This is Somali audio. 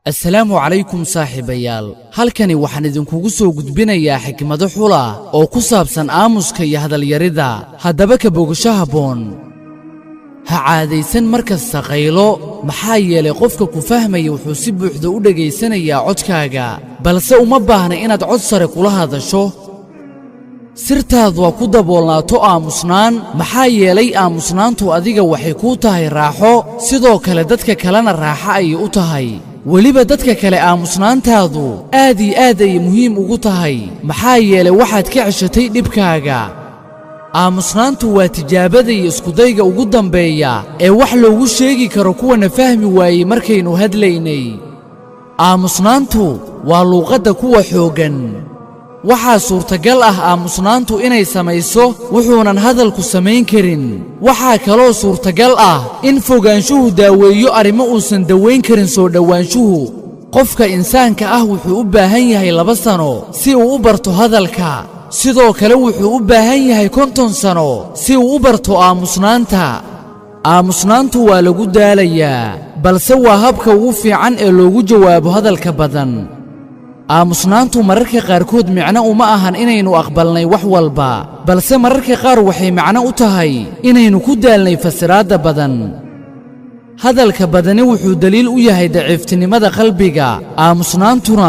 السلام عليكم صاحبيال halkani waxaan idinkugu soo gudbinayaa xikmado xula oo ku saabsan aamuska iyo hadal yarida hadaba ka bogasho haboon ha caadaysan markasta qaylo maxaa yeelay qofka ku fahmaya wuxuu si buuxda u dhageysanayaa codkaaga balse uma baahna inaad cod sare kula hadasho sirtaadu waa ku daboolnaato aamusnaan maxaa yeelay aamusnaantu adiga waxay ku tahay raaxo sidoo kale dadka kalena raaxo ay u tahay weliba dadka kale aamusnaantaadu aad iyo aad ay muhiim ugu tahay maxaa yeelay waxaad ka ceshatay dhibkaaga aamusnaantu waa tijaabada iyo iskudayga ugu dambeeya ee wax loogu sheegi karo kuwana fahmi waayey markaynu hadlaynay aamusnaantu waa luuqadda kuwa xooggan waxaa suurtagal ah aamusnaantu inay samayso wuxuunan hadalku samayn karin waxaa kaloo suurtagal ah in fogaanshuhu daaweeyo arrimo uusan dawayn karin soo dhowaanshuhu qofka insaanka ah wuxuu u baahan yahay 2 sano si uu u barto hadalka sidoo kale wuxuu u baahan yahay 50 sano si uu u barto aamusnaanta aamusnaantu waa lagu daalayaa balse waa habka ugu fiican ee loogu jawaabo hadalka badan aamusnaantu mararka qaarkood micno uma ahan inaynu aqbalnay wax walba balse mararka qaar waxay macno u tahay inaynu ku daalnay fasiraadda badan hadalka badani wuxuu daliil u yahay daciiftinimada qalbiga aamusnaantuna